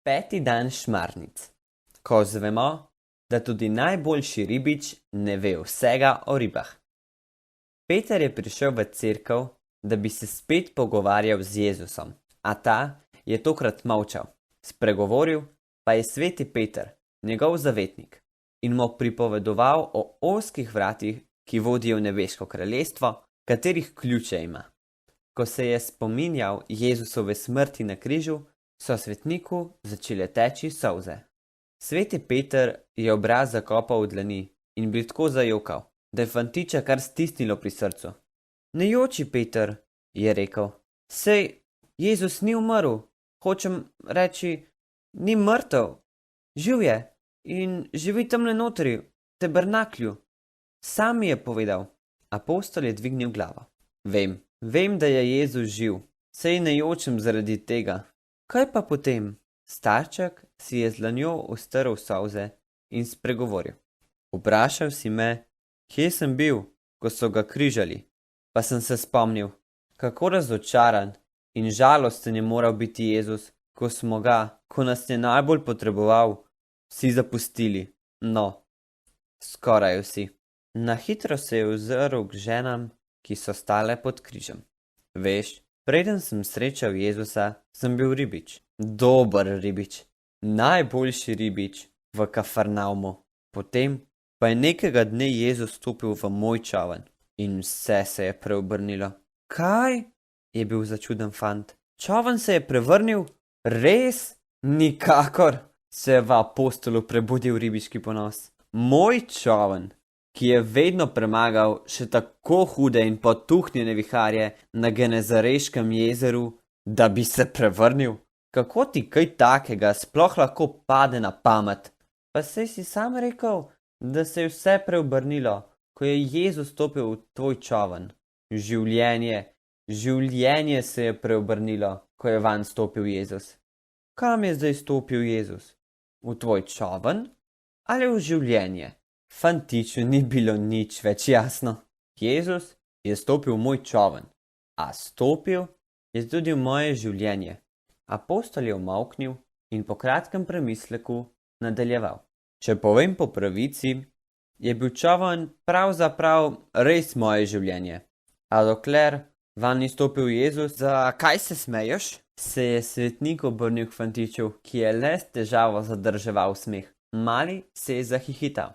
Peti dan šmarnic. Ko zvemo, da tudi najboljši ribič ne ve vsega o ribah. Peter je prišel v cerkev, da bi se spet pogovarjal z Jezusom, a ta je tokrat molčal. Spregovoril pa je sveti Peter, njegov zavetnik, in mu pripovedoval o ozkih vratih, ki vodijo v nebeško kraljestvo, katerih ključe ima. Ko se je spominjal Jezusove smrti na križu, so svetniku začele teči solze. Sveti Peter je obraz zakopal v dlani in bil tako zajokal, da je fantiča kar stisnilo pri srcu. Ne joči, Peter, je rekel, sej Jezus ni umrl, hočem reči, ni mrtev, živ je in živi tamle notri, v tabernaklju. Sam mi je povedal. Apostol je dvignil glavo. Vem, da je Jezus živ, sej ne jočem zaradi tega. Kaj pa potem? Starček si je z dlanjo ustrl solze in spregovoril. Vprašal si me, kje sem bil, ko so ga križali, pa sem se spomnil, kako razočaran in žalosten je moral biti Jezus, ko smo ga, ko nas je najbolj potreboval, vsi zapustili. No, skoraj vsi. Na hitro se je ozrl k ženam, ki so stale pod križem. Veš, preden sem srečal Jezusa, sem bil ribič. Dober ribič. Najboljši ribič v Kafarnaumu. Potem pa je nekega dne Jezus stopil v moj čoln in vse se je preobrnilo. Kaj? Je bil začuden fant. Čoln se je prevrnil? Res? Nikakor, se je v apostolu prebudil ribiški ponos. Moj čoln, ki je vedno premagal še tako hude in potuhnjene viharje na Genezareškem jezeru, da bi se prevrnil? Kako ti kaj takega sploh lahko pade na pamet? Pa saj si sam rekel, da se je vse preobrnilo, ko je Jezus stopil v tvoj čoln. Življenje se je preobrnilo, ko je vanj stopil Jezus. Kam je zdaj stopil Jezus? V tvoj čoln ali v življenje? Fantiču ni bilo nič več jasno. Jezus je stopil v moj čoln, a stopil je tudi v moje življenje. Apostol je umolknil in po kratkem premisleku nadaljeval. Če povem po pravici, je bil čoln pravzaprav res moje življenje. A dokler vanj ni stopil Jezus, zakaj se smeješ? Se je svetnik obrnil k fantiču, ki je le s težavo zadrževal smeh. Mali se je zahihital.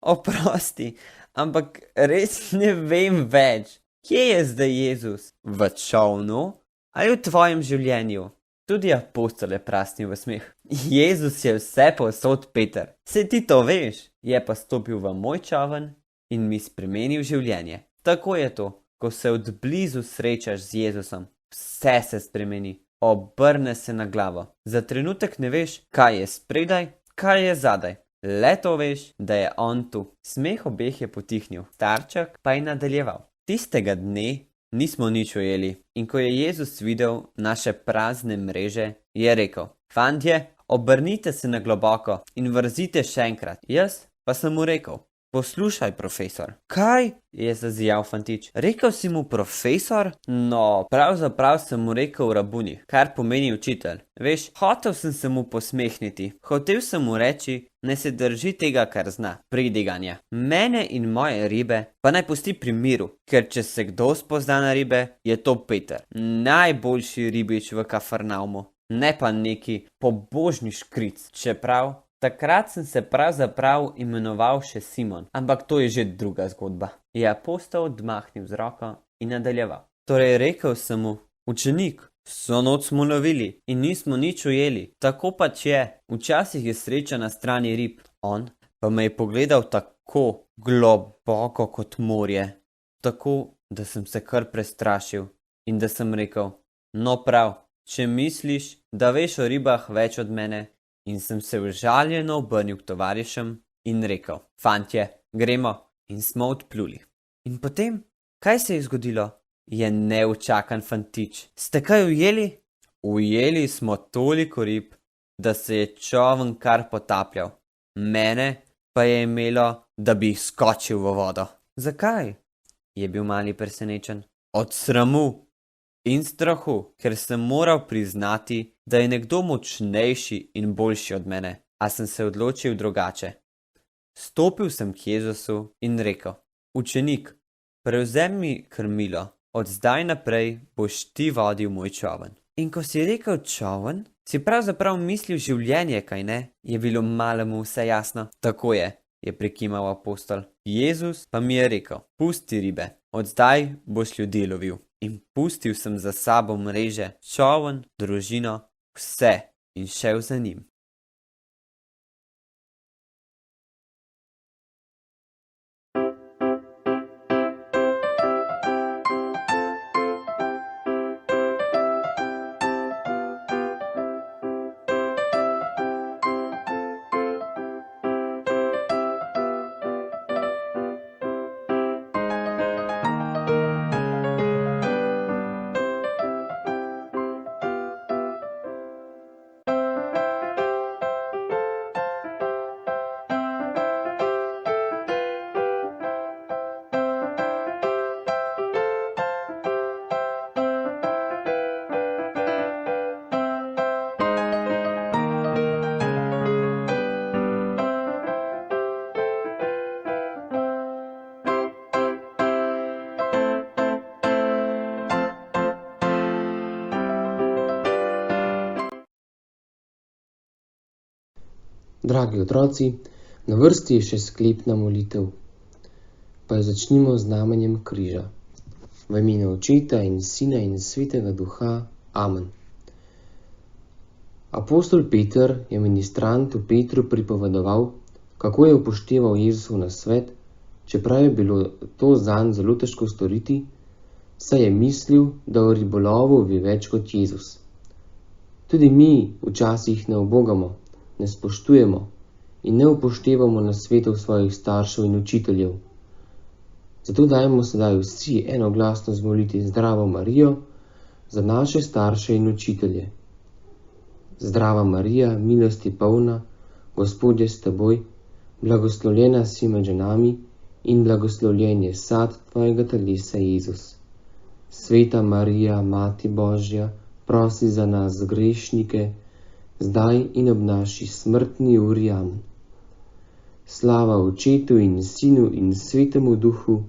Oprosti, ampak res ne vem več. Kje je zdaj Jezus? V čolnu ali v tvojem življenju? Tudi apostol je prasnil v smeh. Jezus je vse povsod, Peter. Saj ti to veš. Je pa stopil v moj čoln in mi spremenil življenje. Tako je to, ko se od blizu srečaš z Jezusom. Vse se spremeni. Obrne se na glavo. Za trenutek ne veš, kaj je spredaj, kaj je zadaj. Le to veš, da je on tu. Smeh obeh je potihnil. Starček pa je nadaljeval. Tistega dne nismo nič ujeli in ko je Jezus videl naše prazne mreže, je rekel, fantje, obrnite se na globoko in vrzite še enkrat. Jaz pa sem mu rekel, poslušaj, profesor. Kaj? Je zazijal fantič. Rekel si mu profesor? No, pravzaprav sem mu rekel rabuni, kar pomeni učitelj. Veš, hotel sem se mu posmehniti. Hotel sem mu reči, naj se drži tega, kar zna, pridiganja. Mene in moje ribe pa naj pusti pri miru, ker če se kdo spozna na ribe, je to Peter. Najboljši ribič v Kafarnaumu, ne pa neki pobožni škric, čeprav takrat sem se pravzaprav imenoval še Simon, ampak to je že druga zgodba. Je apostol odmahnil z roko in nadaljeval. Torej rekel sem mu, učenik, vso noč smo lovili in nismo nič ujeli. Tako pač je, včasih je sreča na strani rib. On pa me je pogledal tako globoko kot morje, tako da sem se kar prestrašil in da sem rekel, no prav, če misliš, da veš o ribah več od mene, in sem se užaljeno obrnil k tovarišem in rekel, fantje, gremo, in smo odpluli. In potem, kaj se je zgodilo? Je neučakan fantič. Ste kaj ujeli? Ujeli smo toliko rib, da se je čoln kar potapljal. Mene pa je imelo, da bi skočil v vodo. Zakaj? Je bil mali presenečen. Od sramu in strahu, ker sem moral priznati, da je nekdo močnejši in boljši od mene, a sem se odločil drugače. Stopil sem k Jezusu in rekel: Učenik, prevzemi krmilo, od zdaj naprej boš ti vodil moj čoln. In ko si rekel čoln, si pravzaprav mislil življenje, kaj ne? Je bilo malemu vse jasno? Tako je prikimal apostol. Jezus pa mi je rekel: pusti ribe, od zdaj boš ljudi lovil. In pustil sem za sabo mreže, čoln, družino, vse in šel za njim. Dragi otroci, na vrsti je še sklepna molitev, pa jo začnimo z znamenjem križa. V imenu Očeta in Sina in Svetega Duha. Amen. Apostol Peter je ministrantu Petru pripovedoval, kako je upošteval Jezusov nasvet, čeprav je bilo to zanj zelo težko storiti, saj je mislil, da o ribolovu ve več kot Jezus. Tudi mi včasih ne ubogamo, ne spoštujemo in ne upoštevamo nasvetov svojih staršev in učiteljev. Zato dajmo sedaj vsi enoglasno zmoliti Zdravo Marijo za naše starše in učitelje. Zdrava Marija, milosti polna, Gospod je s teboj, blagoslovljena si med ženami in blagoslovljen je sad tvojega telesa, Jezus. Sveta Marija, Mati Božja, prosi za nas grešnike, zdaj in ob naši smrtni uri. Amen. Slava Očetu in Sinu in Svetemu Duhu,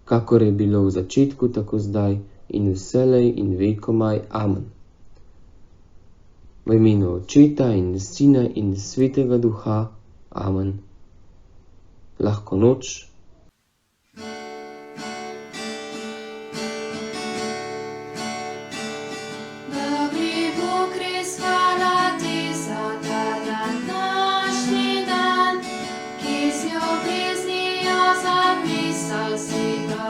kakor je bilo v začetku, tako zdaj in vselej in vekomaj. Amen. V imenu Očeta in Sina in Svetega Duha. Amen. Lahko noč. Zapisal si ga